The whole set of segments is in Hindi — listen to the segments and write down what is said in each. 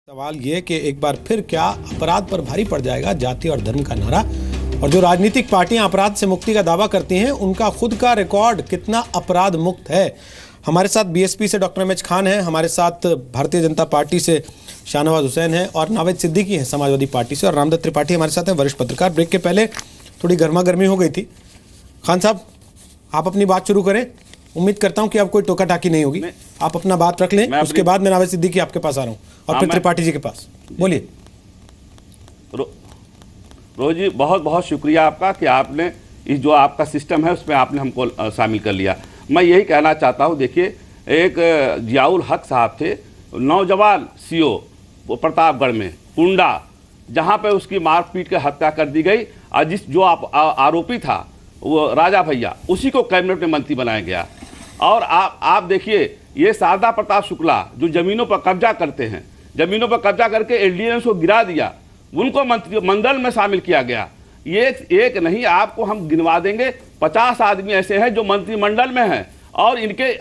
सवाल ये कि एक बार फिर क्या अपराध पर भारी पड़ जाएगा जाति और धर्म का नारा। और जो राजनीतिक पार्टियां अपराध से मुक्ति का दावा करती हैं उनका खुद का रिकॉर्ड कितना अपराध मुक्त है। हमारे साथ बीएसपी से डॉक्टर एमएच खान हैं, हमारे साथ भारतीय जनता पार्टी से शाहनवाज हुसैन हैं और नावेद सिद्दीकी हैं समाजवादी पार्टी से, और रामदत्त त्रिपाठी हमारे साथ हैं, वरिष्ठ पत्रकार। ब्रेक के पहले थोड़ी गर्मा गर्मी हो गई थी। खान साहब, आप अपनी बात शुरू करें। उम्मीद करता हूं कि अब कोई टोका टाकी नहीं होगी। आप अपना बात रख लें, उसके बाद मैं नावेद सिद्दीकी आपके पास आ रहा हूं और फिर त्रिपाठी जी के पास। बोलिए। रोहित जी, बहुत बहुत शुक्रिया आपका कि आपने इस जो आपका सिस्टम है उसमें आपने हमको शामिल कर लिया। मैं यही कहना चाहता हूं, देखिए, एक जियाउल हक साहब थे, नौजवान सीओ, वो प्रतापगढ़ में कुंडा, जहां पे उसकी मारपीट के हत्या कर दी गई, और जिस जो आरोपी था वो राजा भैया, उसी को कैबिनेट में मंत्री बनाया गया। और आप देखिए, ये शारदा प्रताप शुक्ला जो जमीनों पर कब्जा करते हैं, जमीनों पर कब्जा करके एलडीए ने उसको गिरा दिया, उनको मंत्रिमंडल में शामिल किया गया। ये एक नहीं, आपको हम गिनवा देंगे 50 आदमी ऐसे हैं जो मंत्रिमंडल में हैं, और इनके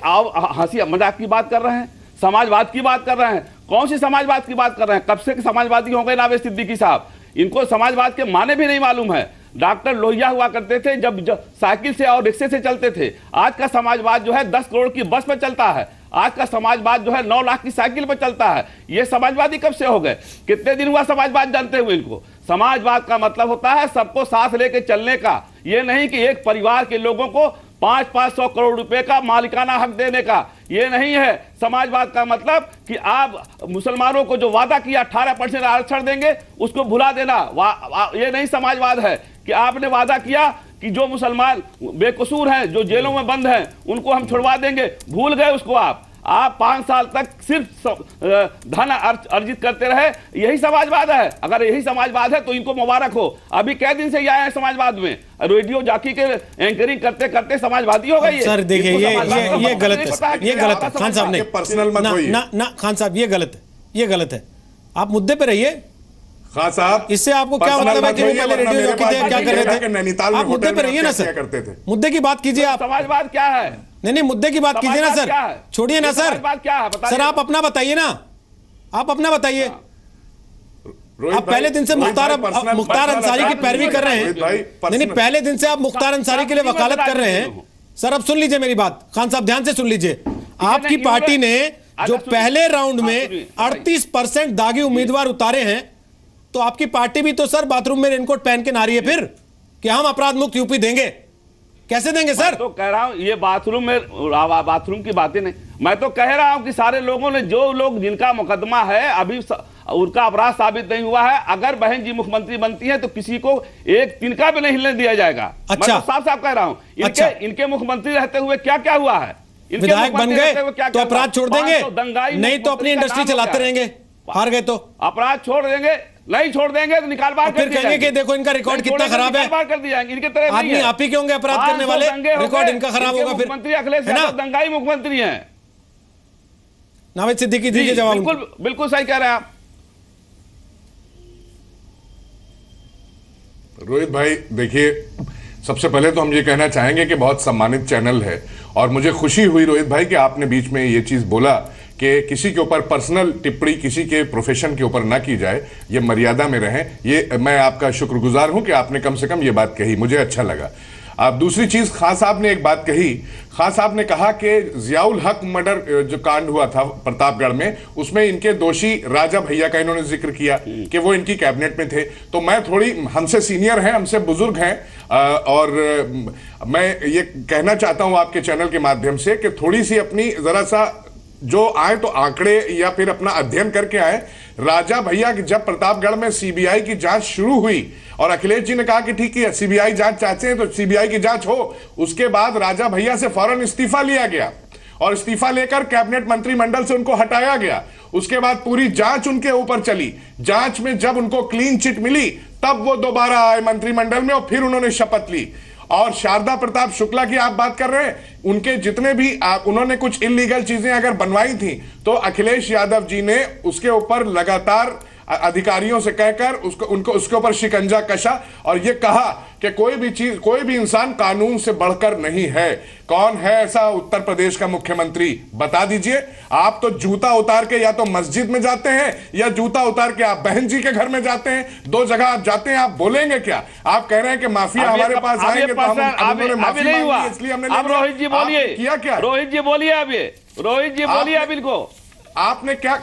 हंसी मजाक की बात कर रहे हैं, समाजवाद की बात कर रहे हैं। कौन सी समाजवाद की बात कर रहे हैं? कब से समाजवादी हो गए नावेद सिद्दीकी साहब? इनको समाजवाद के माने भी नहीं मालूम है। डॉक्टर लोहिया हुआ करते थे जब साइकिल से और रिक्शे से चलते थे। आज का समाजवाद जो है 10 करोड़ की बस पे चलता है। आज का समाजवाद जो है 9 लाख की साइकिल पे चलता है। ये समाजवादी कब से हो गए? कितने दिन हुआ समाजवाद जानते हुए इनको? समाजवाद का मतलब होता है सबको साथ लेके चलने का। ये नहीं कि एक परिवार के लोगों को 500 करोड़ रुपए का मालिकाना हक देने का। ये नहीं है समाजवाद का मतलब कि आप मुसलमानों को जो वादा किया 18% आरक्षण देंगे उसको भुला देना। ये नहीं समाजवाद है कि आपने वादा किया कि जो मुसलमान बेकसूर हैं, जो जेलों में बंद हैं, उनको हम छुड़वा देंगे, भूल गए उसको आप 5 साल तक सिर्फ धन अर्जित करते रहे। यही समाजवाद है। अगर यही समाजवाद है तो इनको मुबारक हो। अभी कई दिन से ये आए हैं समाजवाद में, रेडियो जाकी के एंकरिंग करते करते समाजवादी हो गई। सर देखिए, ये गलत है, ये गलत है। खान साहब, नहीं पर्सनल मत होइए ना खान साहब, ये गलत है, ये गलत है। आप मुद्दे पे रहिए। खान साहब, इससे आपको क्या मतलब है कि वो पहले रेडियो जॉकी थे, क्या कर रहे थे? आप मुद्दे पे रहिए ना सर, मुद्दे की बात कीजिए आप। समाजवाद क्या है? नहीं, मुद्दे की बात कीजिए ना सर, छोड़िए ना सर। सर आप अपना बताइए ना, आप अपना बताइए। आप पहले दिन से मुख्तार अंसारी की पैरवी कर रहे हैं। नहीं, पहले दिन से आप मुख्तार अंसारी के लिए वकालत कर रहे हैं। सर अब सुन लीजिए मेरी बात, खान साहब ध्यान से सुन लीजिए। आपकी पार्टी ने जो पहले राउंड में 38% दागी उम्मीदवार उतारे हैं, तो आपकी पार्टी भी तो सर बाथरूम में रेनकोट पहन के नारी है फिर कि हम अपराध मुक्त यूपी देंगे। कैसे देंगे सर? तो कह रहा हूं, ये बाथरूम की बातें नहीं, मैं तो कह रहा हूं कि सारे लोगों ने, जो लोग जिनका मुकदमा है अभी उनका अपराध साबित नहीं हुआ है, अगर बहन जी मुख्यमंत्री बनती है तो किसी को एक तिनका भी नहीं हिलने दिया जाएगा। अच्छा, मैं तो साफ साफ कह रहा हूं। अच्छा, इनके मुख्यमंत्री रहते हुए क्या क्या हुआ है? विधायक बन गए तो अपराध छोड़ देंगे? नहीं तो अपनी इंडस्ट्री चलाते रहेंगे। हार गए तो अपराध छोड़ देंगे? नहीं छोड़ देंगे तो निकाल बाहर फिर कहेंगे कि देखो इनका रिकॉर्ड कितना खराब है। कर दिया इनके तरह आदमी आप ही के होंगे अपराध करने वाले, रिकॉर्ड इनका खराब होगा फिर। मुख्यमंत्री अखिलेश यादव दंगाई मुख्यमंत्री हैं। नावेद सिद्दीकी दीजिए जवाब। बिल्कुल सही कह रहे हैं आप। रोहित भाई, देखिए, सबसे पहले तो हम ये कहना चाहेंगे कि बहुत सम्मानित चैनल है, और मुझे खुशी हुई रोहित भाई कि आपने बीच में ये चीज बोला कि किसी के ऊपर पर्सनल टिप्पणी किसी के प्रोफेशन के ऊपर ना की जाए, ये मर्यादा में रहे। ये मैं आपका शुक्रगुजार हूं कि आपने कम से कम ये बात कही, मुझे अच्छा लगा। अब दूसरी चीज, खान साहब ने एक बात कही। खान साहब ने कहा कि जियाउल हक मर्डर जो कांड हुआ था प्रतापगढ़ में, उसमें इनके दोषी राजा भैया का इन्होंने जिक्र किया कि वो इनकी कैबिनेट में थे। तो मैं थोड़ी, हमसे सीनियर हैं, हमसे बुजुर्ग हैं, और मैं ये कहना चाहता हूं आपके चैनल के माध्यम से कि थोड़ी सी अपनी जरा सा जो आए तो आंकड़े या फिर अपना अध्ययन करके आए। राजा भैया जब प्रतापगढ़ में सीबीआई की जांच शुरू हुई और अखिलेश जी ने कहा कि ठीक है सीबीआई जांच चाहते हैं तो सीबीआई की जांच हो, उसके बाद राजा भैया से फौरन इस्तीफा लिया गया और इस्तीफा लेकर कैबिनेट मंत्रिमंडल से उनको हटाया गया। उसके बाद पूरी जांच उनके ऊपर चली। जांच में जब उनको क्लीन चिट मिली तब वो दोबारा आए मंत्रिमंडल में और फिर उन्होंने शपथ ली। और शारदा प्रताप शुक्ला की आप बात कर रहे हैं, उनके जितने भी उन्होंने कुछ इलीगल चीजें अगर बनवाई थी तो अखिलेश यादव जी ने उसके ऊपर लगातार अधिकारियों से कहकर उनको उसके ऊपर शिकंजा कसा और ये कहा कि कोई भी इंसान कानून से बढ़कर नहीं है। कौन है ऐसा उत्तर प्रदेश का मुख्यमंत्री, बता दीजिए। आप तो जूता उतार के या तो मस्जिद में जाते हैं या जूता उतार के आप बहन जी के घर में जाते हैं, दो जगह आप जाते हैं। आप बोलेंगे क्या? आप कह रहे हैं कि माफिया हमारे पास आएंगे तो हम माफी मांगी, इसलिए हमने अब रोहित जी बोलिए, किया क्या? रोहित जी बोलिए, अब ये रोहित जी बोलिए अब इनको आपने क्या,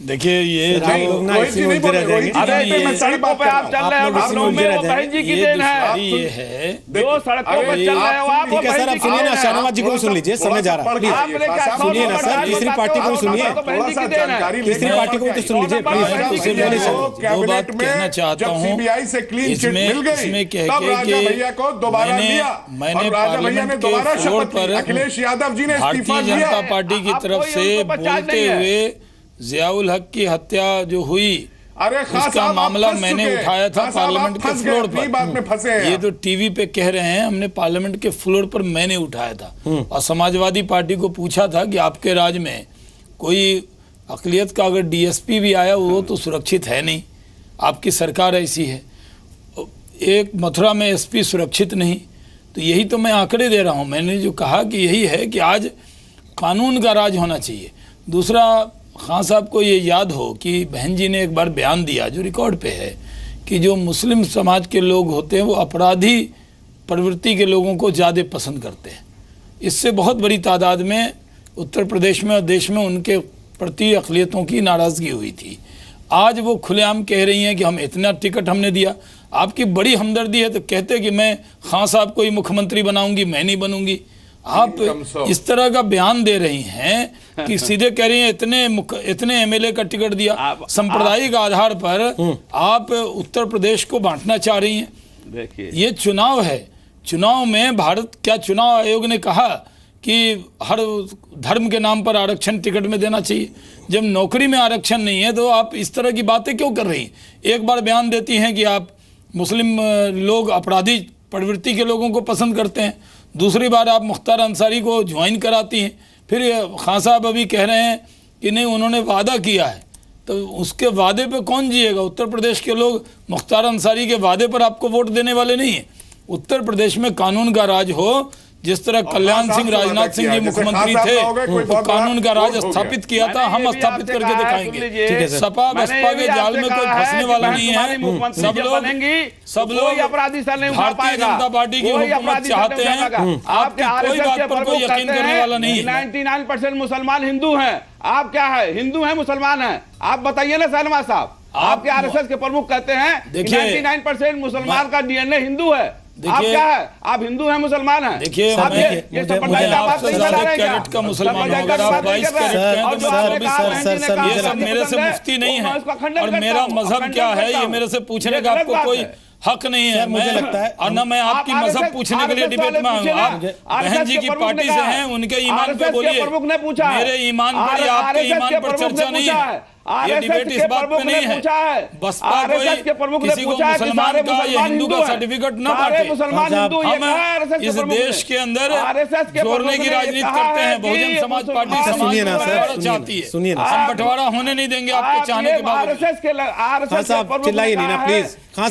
देखिए ये लोग ना इसी में उलझे रह जाएंगे। अरे मैं सड़कों पे आप चल रहे हो, आप लोग में वो बहन जी की देन है। ये है जो सड़कों पे चल रहे हो आप, ठीक है सर, आप सुनिए ना, शाहनवाज जी को भी सुन लीजिए, समय जा रहा है, प्लीज सुनिए ना सर, तीसरी पार्टी को भी सुनिए, तीसरी पार्टी को भी तो सुन लीजिए प्लीज। दो बात कहना चाहता हूँ सीबीआई से क्लीन चिट मिल गई, तब राजा भैया को दोबारा लिया और राजा भैया ने दोबारा शपथ ली। अखिलेश यादव जी ने इस्तीफा भारतीय दिया। जनता पार्टी की तरफ से बोलते हुए जियाउल हक की हत्या जो हुई, अरे उसका मामला मैंने उठाया था पार्लियामेंट के फ्लोर पर। ये तो टीवी पे कह रहे हैं, हमने पार्लियामेंट के फ्लोर पर मैंने उठाया था और समाजवादी पार्टी को पूछा था कि आपके राज्य में कोई अकलियत का अगर डीएसपी भी आया वो तो सुरक्षित है नहीं, आपकी सरकार ऐसी है। एक मथुरा में एसपी सुरक्षित नहीं, तो यही तो मैं आंकड़े दे रहा हूँ। मैंने जो कहा कि यही है कि आज कानून का राज होना चाहिए। दूसरा, खान साहब को ये याद हो कि बहन जी ने एक बार बयान दिया जो रिकॉर्ड पे है कि जो मुस्लिम समाज के लोग होते हैं वो अपराधी प्रवृत्ति के लोगों को ज़्यादा पसंद करते हैं। इससे बहुत बड़ी तादाद में उत्तर प्रदेश में और देश में उनके प्रति अक़लियतों की नाराज़गी हुई थी। आज वो खुलेआम कह रही हैं कि हम इतना टिकट हमने दिया। आपकी बड़ी हमदर्दी है तो कहते कि मैं खान साहब को ही मुख्यमंत्री बनाऊंगी, मैं नहीं बनूंगी। आप इस तरह का बयान दे रही हैं कि सीधे कह रही हैं इतने एमएलए का टिकट दिया। सांप्रदायिक आधार पर आप उत्तर प्रदेश को बांटना चाह रही हैं। देखिए ये चुनाव है, चुनाव में भारत क्या चुनाव आयोग ने कहा कि हर धर्म के नाम पर आरक्षण टिकट में देना चाहिए। जब नौकरी में आरक्षण नहीं है तो आप इस तरह की बातें क्यों कर रही हैं? एक बार बयान देती हैं कि आप मुस्लिम लोग अपराधी प्रवृत्ति के लोगों को पसंद करते हैं, दूसरी बार आप मुख्तार अंसारी को ज्वाइन कराती हैं, फिर खान साहब अभी कह रहे हैं कि नहीं उन्होंने वादा किया है। तो उसके वादे पे कौन जिएगा? उत्तर प्रदेश के लोग मुख्तार अंसारी के वादे पर आपको वोट देने वाले नहीं हैं। उत्तर प्रदेश में कानून का राज हो, जिस तरह कल्याण सिंह राजनाथ सिंह जी मुख्यमंत्री थे तो कानून का राज स्थापित किया था, हम स्थापित करके दिखाएंगे। सपा बसपा के जाल में कोई फंसने वाला नहीं है। सब लोग भारतीय जनता पार्टी की हुकूमत चाहते हैं। आपकी कोई बात पर कोई यकीन करने वाला नहीं है। 99% मुसलमान हिंदू हैं। आप क्या है, हिंदू हैं मुसलमान हैं? आप बताइए ना शाहनवाज साहब। आपके आरएसएस के प्रमुख कहते हैं 99% मुसलमान का डीएनए हिंदू है। आप क्या है? आप हिंदू हैं मुसलमान हैं? देखिए आप ये संप्रदाय का बात नहीं कर रहे हैं क्या? का मुसलमान हो, अगर आप 22 कैरेट हैं ये सब मेरे से मुफ्ती नहीं है। और मेरा मजहब क्या है ये मेरे से पूछने का आपको कोई हक नहीं है। मुझे लगता है और न मैं आपकी मजहब पूछने के लिए डिबेट में आऊंगा। आप बहन जी की पार्टी से हैं, उनके ईमान पे बोलिए। मेरे ईमान पर या आपके ईमान पर चर्चा नहीं है। ये डिबेट इस बात पे नहीं है। बसपा कोई किसी को मुसलमान का या हिंदू का सर्टिफिकेट न बांटे। हम इस देश के अंदर जोड़ने की राजनीति करते हैं। बहुजन समाज पार्टी समाज चाहती है, सुनिए ना, हम बंटवारा होने नहीं देंगे आपके चाहने के बावजूद। खान साहब चिल्लाइए नहीं ना प्लीज। खान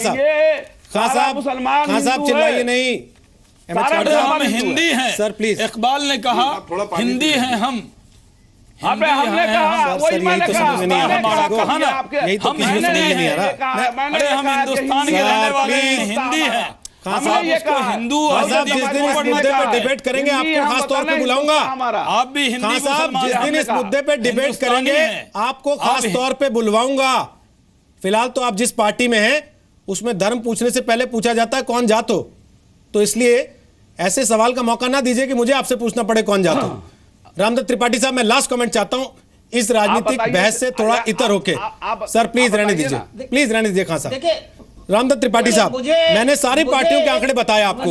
साहब चिल्लाइए नहीं। हम हिंदी हैं सर प्लीज। इकबाल ने कहा हिंदी हैं हम। हमने कहा वही मैंने कहा हमारा कहा ना, यही तो किसी को समझ में नहीं आ रहा। अरे हम हिंदुस्तान के रहने वाले हिंदी हैं। हमने ये कहा हिंदू साहब जिस दिन इस मुद्दे पे डिबेट करेंगे आपको खास तौर पे बुलाऊंगा। आप भी हिंदी खान साहब जिस दिन इस मुद्दे पे डिबेट करेंगे आपको खास तौर पे बुलवाऊंगा। फिलहाल तो आप जिस पार्टी में हैं उसमें धर्म पूछने से पहले पूछा जाता है कौन जात हो, तो इसलिए ऐसे सवाल का मौका ना दीजिए कि मुझे आपसे पूछना पड़े कौन जात हो। रामदत्त त्रिपाठी साहब, मैं लास्ट कमेंट चाहता हूं इस राजनीतिक बहस से थोड़ा इतर होके। सर प्लीज रहने दीजिए, प्लीज रहने दीजिए खान साहब। रामदत्त त्रिपाठी साहब, मैंने सारी पार्टियों के आंकड़े बताए आपको,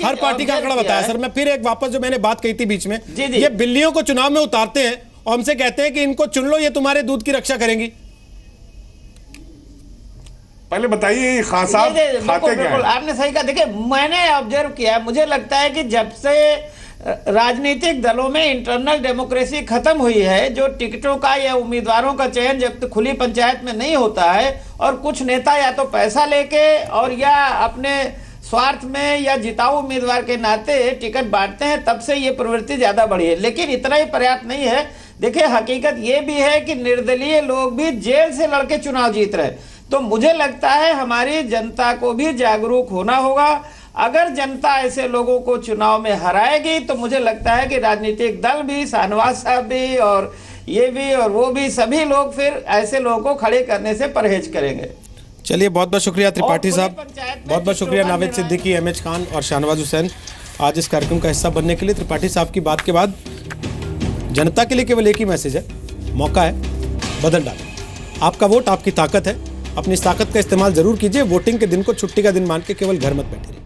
हर पार्टी का आंकड़ा बताया। सर मैं फिर एक वापस जो मैंने बात कही थी बीच में, ये बिल्लियों को चुनाव में उतारते हैं और हमसे कहते हैं कि इनको चुन लो, ये तुम्हारे दूध की रक्षा करेंगी। पहले बताइए खान साहब खाते क्या हैं? आपने सही कहा। देखिए मैंने ऑब्जर्व किया, मुझे लगता है कि जब से राजनीतिक दलों में इंटरनल डेमोक्रेसी खत्म हुई है। जो टिकटों का या उम्मीदवारों का चयन जब तक खुली पंचायत में नहीं होता है और कुछ नेता या तो पैसा लेके और या अपने स्वार्थ में या जिताऊ उम्मीदवार के नाते टिकट बांटते हैं, तब से ये प्रवृत्ति ज्यादा बढ़ी है। लेकिन इतना ही पर्याप्त नहीं है। देखिए, हकीकत ये भी है कि निर्दलीय लोग भी जेल से लड़के चुनाव जीत रहे। तो मुझे लगता है हमारी जनता को भी जागरूक होना होगा। अगर जनता ऐसे लोगों को चुनाव में हराएगी तो मुझे लगता है कि राजनीतिक दल भी, शाहनवाज साहब भी और ये भी और वो भी, सभी लोग फिर ऐसे लोगों को खड़े करने से परहेज करेंगे। चलिए, बहुत बहुत शुक्रिया त्रिपाठी साहब, बहुत बहुत शुक्रिया नावेद सिद्दीकी, MH खान और शाहनवाज हुसैन आज इस कार्यक्रम का हिस्सा बनने के लिए। त्रिपाठी साहब की बात के बाद जनता के लिए केवल एक ही मैसेज है, मौका है, बदल डालें। आपका वोट आपकी ताकत है, अपनी इस ताकत का इस्तेमाल जरूर कीजिए। वोटिंग के दिन को छुट्टी का दिन मान के केवल घर मत बैठिए।